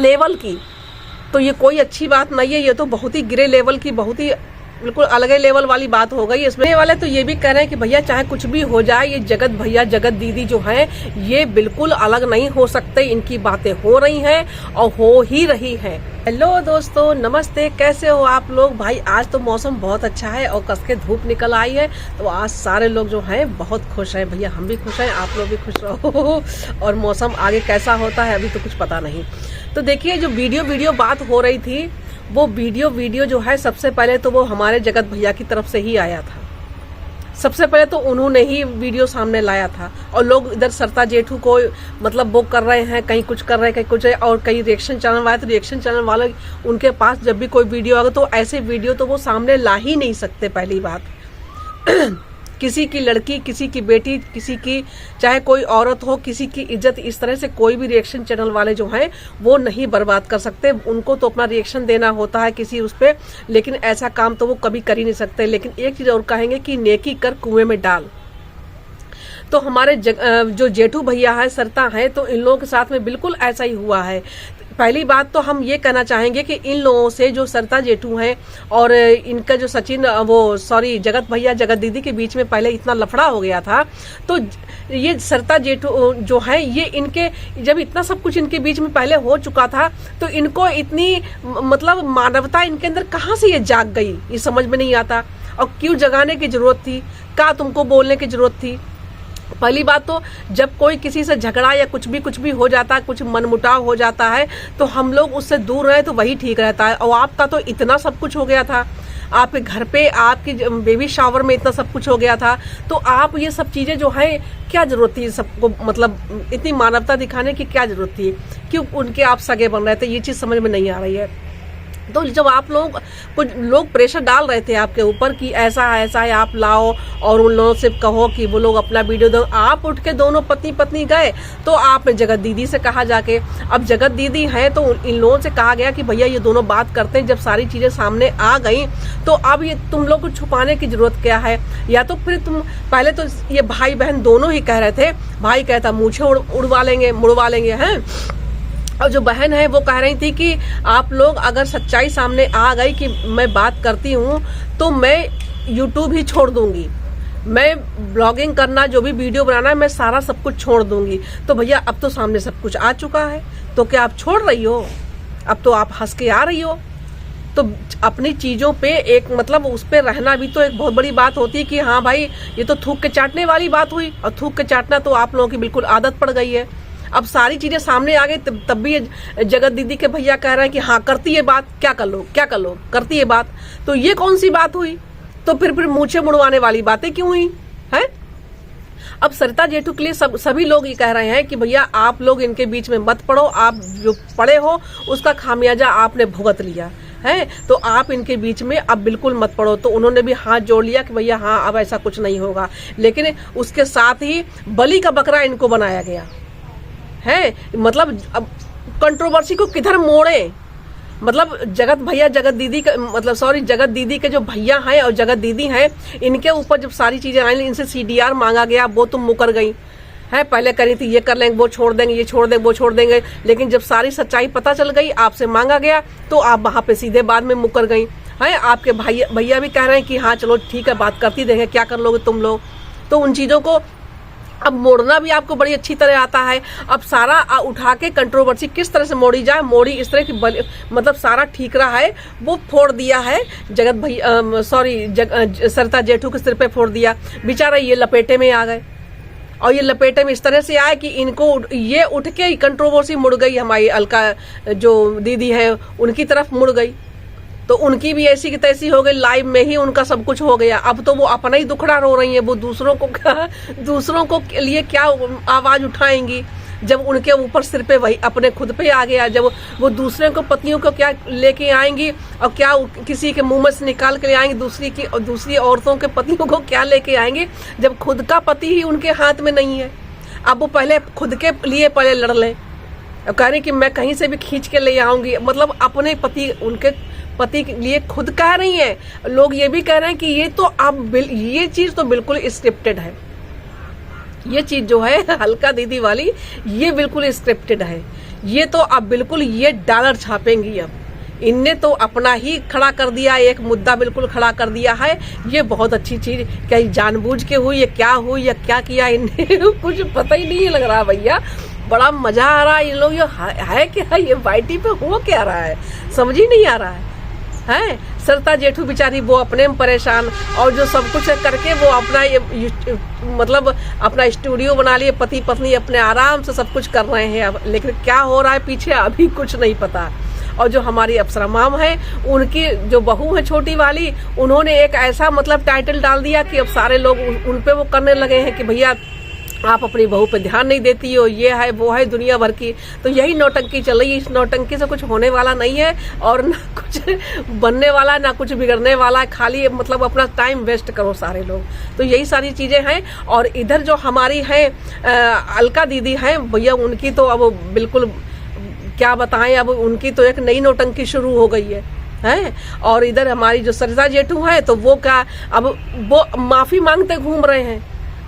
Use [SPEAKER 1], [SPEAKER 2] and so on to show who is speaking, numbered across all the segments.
[SPEAKER 1] Level की, तो ये कोई अच्छी बात नहीं है। ये तो बहुत ही गिरे लेवल की, बहुत ही बिल्कुल अलग लेवल वाली बात हो गई। इसमें वाले तो ये भी कह रहे हैं कि भैया चाहे कुछ भी हो जाए, ये जगत भैया जगत दीदी जो हैं ये बिल्कुल अलग नहीं हो सकते। इनकी बातें हो रही हैं और हो ही रही हैं। हेलो दोस्तों, नमस्ते, कैसे हो आप लोग? भाई आज तो मौसम बहुत अच्छा है और कस के धूप निकल आई है, तो आज सारे लोग जो हैं बहुत खुश हैं। भैया हम भी खुश हैं, आप लोग भी खुश रहो। और मौसम आगे कैसा होता है अभी तो कुछ पता नहीं। तो देखिए, जो वीडियो बात हो रही थी, वो वीडियो जो है सबसे पहले तो वो हमारे जगत भैया की तरफ से ही आया था। सबसे पहले तो उन्होंने ही वीडियो सामने लाया था और लोग इधर सरता जेठू को मतलब वो कर रहे हैं, कहीं कुछ कर रहे हैं, कहीं कुछ है, और कई रिएक्शन चैनल वाले, तो रिएक्शन चैनल वाले उनके पास जब भी कोई वीडियो आएगा तो ऐसे वीडियो तो वो सामने ला ही नहीं सकते। पहली बात किसी की लड़की, किसी की बेटी, किसी की चाहे कोई औरत हो, किसी की इज्जत इस तरह से कोई भी रिएक्शन चैनल वाले जो हैं वो नहीं बर्बाद कर सकते। उनको तो अपना रिएक्शन देना होता है किसी उस पे, लेकिन ऐसा काम तो वो कभी कर ही नहीं सकते। लेकिन एक चीज और कहेंगे कि नेकी कर कुएं में डाल। तो हमारे जो जेठू भैया है, सरता है, तो इन लोगों के साथ में बिल्कुल ऐसा ही हुआ है। पहली बात तो हम ये कहना चाहेंगे कि इन लोगों से जो सरता जेठू हैं और इनका जो जगत भैया जगत दीदी के बीच में पहले इतना लफड़ा हो गया था, तो ये सरता जेठू जो है ये इनके जब इतना सब कुछ इनके बीच में पहले हो चुका था, तो इनको इतनी मतलब मानवता इनके अंदर कहाँ से ये जाग गई, ये समझ में नहीं आता। और क्यों जगाने की जरूरत थी, क्या तुमको बोलने की जरूरत थी? पहली बात तो जब कोई किसी से झगड़ा या कुछ भी हो जाता है, कुछ मनमुटाव हो जाता है, तो हम लोग उससे दूर रहे तो वही ठीक रहता है। और आपका तो इतना सब कुछ हो गया था, आपके घर पे आपकी बेबी शावर में इतना सब कुछ हो गया था, तो आप ये सब चीजें जो है क्या जरूरत थी सबको, मतलब इतनी मानवता दिखाने की क्या जरूरत थी? क्यों उनके आप सगे बन रहे थे? ये चीज समझ में नहीं आ रही है। तो जब आप लोग कुछ लोग प्रेशर डाल रहे थे आपके ऊपर कि ऐसा है, आप लाओ और उन लोगों से कहो कि वो लोग अपना वीडियो दो, आप उठ के दोनों पति पत्नी गए, तो आपने जगत दीदी से कहा जाके। अब जगत दीदी है तो इन लोगों से कहा गया कि भैया ये दोनों बात करते हैं। जब सारी चीजें सामने आ गई तो अब ये तुम लोग को छुपाने की जरूरत क्या है? या तो फिर तुम पहले तो ये भाई बहन दोनों ही कह रहे थे, भाई कहता मूछें मुड़वा लेंगे हैं, और जो बहन है वो कह रही थी कि आप लोग अगर सच्चाई सामने आ गई कि मैं बात करती हूँ तो मैं यूट्यूब ही छोड़ दूंगी, मैं ब्लॉगिंग करना, जो भी वीडियो बनाना है, मैं सारा सब कुछ छोड़ दूंगी। तो भैया अब तो सामने सब कुछ आ चुका है, तो क्या आप छोड़ रही हो? अब तो आप हंस के आ रही हो। तो अपनी चीजों पे एक मतलब उस पे रहना भी तो एक बहुत बड़ी बात होती है कि हाँ भाई ये तो थूक के चाटने वाली बात हुई, और थूक के चाटना तो आप लोगों की बिल्कुल आदत पड़ गई है। अब सारी चीजें सामने आ गई, तब भी जगत दीदी के भैया कह रहे हैं कि हाँ करती है बात, क्या कर लो करती है बात। तो ये कौन सी बात हुई? तो फिर मूछें मुड़वाने वाली बातें क्यों हुई है? अब सरिता जेठू के लिए सभी लोग ये कह रहे हैं कि भैया आप लोग इनके बीच में मत पड़ो, आप जो पड़े हो उसका खामियाजा आपने भुगत लिया है, तो आप इनके बीच में अब बिल्कुल मत पड़ो। तो उन्होंने भी हाथ जोड़ लिया कि भैया हाँ अब ऐसा कुछ नहीं होगा। लेकिन उसके साथ ही बलि का बकरा इनको बनाया गया है। मतलब अब कंट्रोवर्सी को किधर मोड़े? मतलब जगत भैया जगत दीदी का जगत दीदी के जो भैया हैं और जगत दीदी हैं, इनके ऊपर जब सारी चीजें आई, इनसे CDR मांगा गया, वो तुम मुकर गई है। पहले करी थी ये कर लेंगे, वो छोड़ देंगे, ये छोड़ देंगे, वो छोड़ देंगे, लेकिन जब सारी सच्चाई पता चल गई, आपसे मांगा गया, तो आप वहां पे सीधे बाद में मुकर गई है। आपके भैया भी कह रहे हैं कि हाँ चलो ठीक है, बात करती देंगे, क्या कर लोगे तुम लोग? तो उन चीजों को अब मोड़ना भी आपको बड़ी अच्छी तरह आता है। अब सारा उठा के कंट्रोवर्सी किस तरह से मोड़ी जाए, मोड़ी इस तरह की मतलब सारा ठीक रहा है वो फोड़ दिया है जगत भैया सरिता जेठू के सिर पे फोड़ दिया। बेचारा ये लपेटे में आ गए, और ये लपेटे में इस तरह से आए कि इनको ये उठ के कंट्रोवर्सी मुड़ गई, हमारी अलका जो दीदी है उनकी तरफ मुड़ गई, तो उनकी भी ऐसी की तैसी हो गई, लाइव में ही उनका सब कुछ हो गया। अब तो वो अपना ही दुखड़ा रो रही है, वो दूसरों को लिए क्या आवाज उठाएंगी जब उनके ऊपर सिर पे वही अपने खुद पे आ गया। जब वो दूसरे को पतियों को क्या लेके आएंगी और क्या किसी के मुंह में से निकाल के ले आएंगी, दूसरी औरतों के पतियों को क्या लेके आएंगे जब खुद का पति ही उनके हाथ में नहीं है। अब वो पहले खुद के लिए पहले लड़ लें, अब कह रही कि मैं कहीं से भी खींच के ले आऊंगी, मतलब अपने पति उनके पति के लिए खुद कह रही हैं। लोग ये भी कह रहे हैं कि ये तो अब ये चीज तो बिल्कुल स्क्रिप्टेड है, ये चीज जो है हल्का दीदी वाली ये बिल्कुल स्क्रिप्टेड है। ये तो अब बिल्कुल ये डॉलर छापेंगी। अब इनने तो अपना ही खड़ा कर दिया, एक मुद्दा बिल्कुल खड़ा कर दिया है। ये बहुत अच्छी चीज, क्या जानबूझ के हुई, ये क्या हुई या क्या किया इनने कुछ पता ही नहीं लग रहा भैया। बड़ा मजा आ रहा है। इन लोग ये है क्या, ये वाईटी पे हो क्या रहा है, समझ ही नहीं आ रहा है। सरिता जेठू बेचारी वो अपने में परेशान, और जो सब कुछ करके वो अपना ये मतलब अपना स्टूडियो बना लिए, पति पत्नी अपने आराम से सब कुछ कर रहे हैं। अब लेकिन क्या हो रहा है पीछे अभी कुछ नहीं पता। और जो हमारी अप्सरा मैम है, उनकी जो बहू है छोटी वाली, उन्होंने एक ऐसा मतलब टाइटल डाल दिया कि अब सारे लोग उन पे वो करने लगे हैं कि भैया आप अपनी बहू पे ध्यान नहीं देती हो, ये है वो है दुनिया भर की। तो यही नौटंकी चल रही है। इस नौटंकी से कुछ होने वाला नहीं है और ना कुछ बनने वाला, ना कुछ बिगड़ने वाला है। खाली मतलब अपना टाइम वेस्ट करो सारे लोग। तो यही सारी चीजें हैं। और इधर जो हमारी है अलका दीदी हैं भैया, उनकी तो अब बिल्कुल क्या बताएं, अब उनकी तो एक नई नौटंकी शुरू हो गई है। और इधर हमारी जो सरिता जेठू है, तो वो क्या, अब वो माफी मांगते घूम रहे हैं।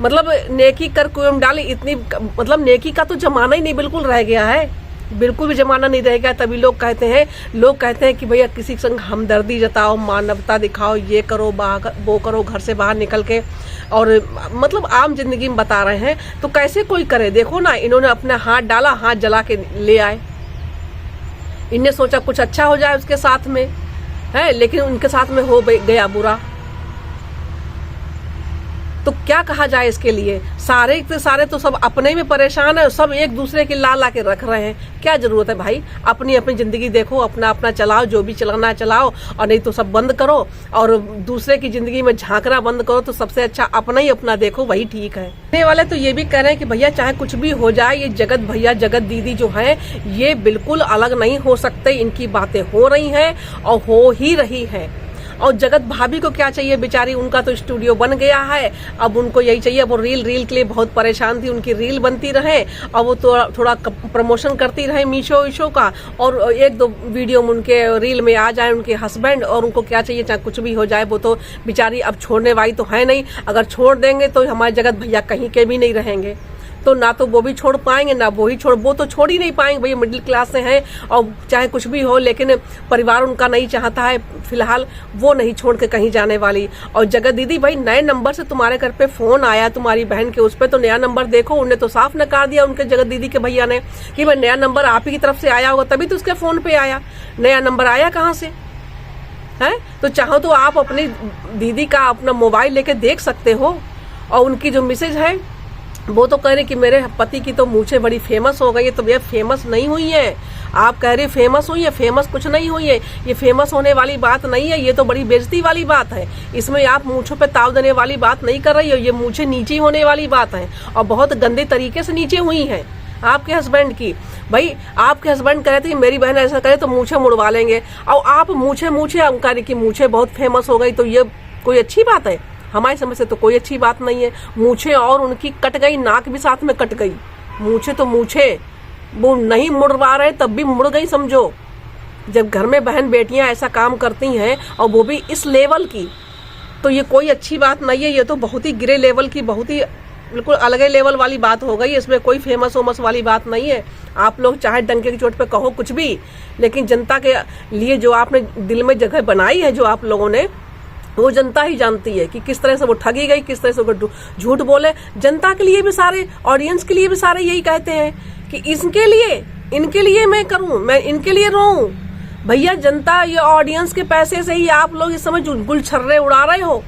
[SPEAKER 1] मतलब नेकी कर कुएं डाली, इतनी मतलब नेकी का तो जमाना ही नहीं बिल्कुल रह गया है, बिल्कुल भी जमाना नहीं रह गया। तभी लोग कहते हैं कि भैया किसी के संग हमदर्दी जताओ, मानवता दिखाओ, ये करो वो करो, घर से बाहर निकल के, और मतलब आम जिंदगी में बता रहे हैं। तो कैसे कोई करे, देखो ना, इन्होंने अपना हाथ डाला, हाथ जला के ले आए। इनने सोचा कुछ अच्छा हो जाए उसके साथ में, है, लेकिन उनके साथ में हो गया बुरा। तो क्या कहा जाए इसके लिए। सारे के सारे तो सब अपने में परेशान है, सब एक दूसरे की ला के रख रहे हैं। क्या जरूरत है भाई, अपनी अपनी जिंदगी देखो, अपना अपना चलाओ, जो भी चलाना चलाओ, और नहीं तो सब बंद करो और दूसरे की जिंदगी में झांकना बंद करो। तो सबसे अच्छा अपना ही अपना देखो, वही ठीक है। कहने वाले तो ये भी कह रहे हैं कि भैया चाहे कुछ भी हो जाए, ये जगत भैया जगत दीदी जो है, ये बिल्कुल अलग नहीं हो सकते। इनकी बातें हो रही हैं और हो ही रही है। और जगत भाभी को क्या चाहिए बेचारी, उनका तो स्टूडियो बन गया है, अब उनको यही चाहिए। वो रील के लिए बहुत परेशान थी, उनकी रील बनती रहे और वो थोड़ा प्रमोशन करती रहे मीशो वीशो का, और एक दो वीडियो में उनके रील में आ जाए उनके हस्बैंड। और उनको क्या चाहिए, चाहे कुछ भी हो जाए, वो तो बेचारी अब छोड़ने वाली तो है नहीं। अगर छोड़ देंगे तो हमारे जगत भैया कहीं के भी नहीं रहेंगे। तो ना तो वो भी छोड़ पाएंगे, ना वो तो छोड़ ही नहीं पाएंगे। भैया मिडिल क्लास से हैं और चाहे कुछ भी हो, लेकिन परिवार उनका नहीं चाहता है फिलहाल, वो नहीं छोड़ के कहीं जाने वाली। और जगत दीदी भाई, नए नंबर से तुम्हारे घर पे फोन आया तुम्हारी बहन के, उस पर तो नया नंबर देखो, उन्होंने तो साफ नकार दिया उनके जगत दीदी के भैया ने कि भाई नया नंबर आप ही की तरफ से आया होगा, तभी तो उसके फोन पे आया। नया नंबर आया कहाँ से है? तो चाहो तो आप अपनी दीदी का अपना मोबाइल लेके देख सकते हो। और उनकी जो मैसेज है वो तो कह रहे कि मेरे पति की तो मूछें बड़ी फेमस हो गई है। तो भैया फेमस नहीं हुई है, आप कह रहे फेमस हुई है, फेमस कुछ नहीं हुई है। ये फेमस होने वाली बात नहीं है, ये तो बड़ी बेइज्जती वाली बात है। इसमें आप मूछों पे ताव देने वाली बात नहीं कर रही हो, ये मूछें नीचे होने वाली बात है, और बहुत गंदे तरीके से नीचे हुई है आपके हस्बैंड की। भाई आपके हस्बैंड कह रहे थे मेरी बहन ऐसा करे तो मूछें मुड़वा लेंगे, और आप मूछें हम कह रहे कि मूछें बहुत फेमस हो गई। तो ये कोई अच्छी बात है? हमारी समझ से तो कोई अच्छी बात नहीं है। मूछें और उनकी कट गई, नाक भी साथ में कट गई। मूछें तो मूछें, वो नहीं मुड़वा रहे तब भी मुड़ गई समझो। जब घर में बहन बेटियां ऐसा काम करती हैं और वो भी इस लेवल की, तो ये कोई अच्छी बात नहीं है। ये तो बहुत ही गिरे लेवल की, बहुत ही बिल्कुल अलग लेवल वाली बात हो गई। इसमें कोई फेमस वोमस वाली बात नहीं है। आप लोग चाहे डंके की चोट पे कहो कुछ भी, लेकिन जनता के लिए जो आपने दिल में जगह बनाई है, जो आप लोगों ने, वो जनता ही जानती है कि किस तरह से वो ठगी गई, किस तरह से वो झूठ बोले। जनता के लिए भी सारे, ऑडियंस के लिए भी सारे यही कहते हैं कि इनके लिए मैं करूं, मैं इनके लिए रोऊं। भैया जनता, ये ऑडियंस के पैसे से ही आप लोग इस समय गुलछर्रे उड़ा रहे हो,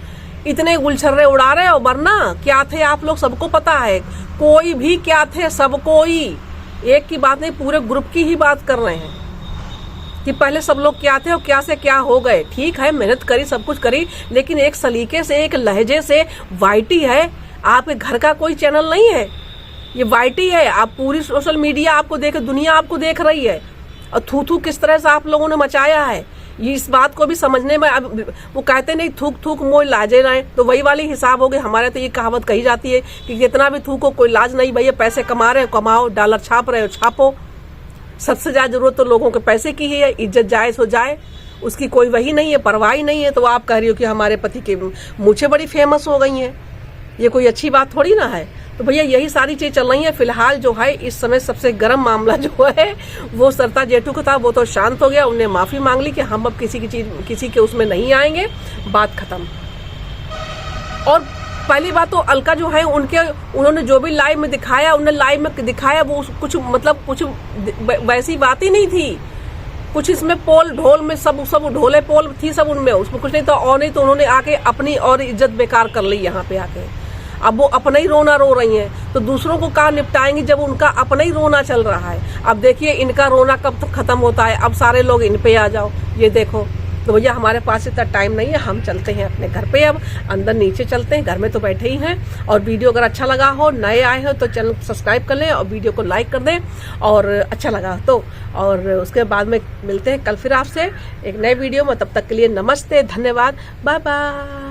[SPEAKER 1] इतने गुलछर्रे उड़ा रहे हो। वरना क्या थे आप लोग सबको पता है, कोई भी क्या थे, सब कोई, एक की बात नहीं, पूरे ग्रुप की ही बात कर रहे हैं कि पहले सब लोग क्या थे और क्या से क्या हो गए। ठीक है, मेहनत करी, सब कुछ करी, लेकिन एक सलीके से, एक लहजे से। वाईटी है, आपके घर का कोई चैनल नहीं है, ये वाईटी है। आप पूरी सोशल मीडिया आपको दुनिया आपको देख रही है, और थू किस तरह से आप लोगों ने मचाया है, ये इस बात को भी समझने में। अब वो कहते नहीं थूक मोह लाजे ना, तो वही वाली हिसाब हो गए। हमारे तो ये कहावत कही जाती है कि कितना भी थूको कोई लाज नहीं। भैया पैसे कमा रहे हो कमाओ, डॉलर छाप रहे हो छापो। सबसे ज्यादा जरूरत तो लोगों के पैसे की ही है, इज्जत जाए सो जाए, उसकी कोई वही नहीं है, परवाह ही नहीं है। तो आप कह रही हो कि हमारे पति की मूछें बड़ी फेमस हो गई हैं, ये कोई अच्छी बात थोड़ी ना है। तो भैया यही सारी चीज चल रही है। फिलहाल जो है इस समय सबसे गर्म मामला जो है वो सरिता जेठू का था। वो तो शांत हो गया, उन्हें माफी मांग ली कि हम अब किसी के उसमें नहीं आएंगे, बात खत्म। और पहली बात तो अलका जो है उन्होंने जो भी लाइव में दिखाया, उन्होंने लाइव में दिखाया वो कुछ मतलब कुछ वैसी बात ही नहीं थी। कुछ इसमें पोल ढोल में सब ढोले पोल थी सब, उनमें उसमें कुछ नहीं था। और नहीं तो उन्होंने आके अपनी और इज्जत बेकार कर ली यहाँ पे आके। अब वो अपना ही रोना रो रही हैं, तो दूसरों को कहाँ निपटाएंगी जब उनका अपना ही रोना चल रहा है। अब देखिए इनका रोना कब तक खत्म होता है। अब सारे लोग इन पे आ जाओ, ये देखो। तो भैया हमारे पास इतना टाइम नहीं है, हम चलते हैं अपने घर पे। अब अंदर नीचे चलते हैं, घर में तो बैठे ही हैं। और वीडियो अगर अच्छा लगा हो, नए आए हो तो चैनल को सब्सक्राइब कर लें और वीडियो को लाइक कर दें और अच्छा लगा तो। और उसके बाद में मिलते हैं कल फिर आपसे एक नए वीडियो में। तब तक के लिए नमस्ते, धन्यवाद, बाय बाय।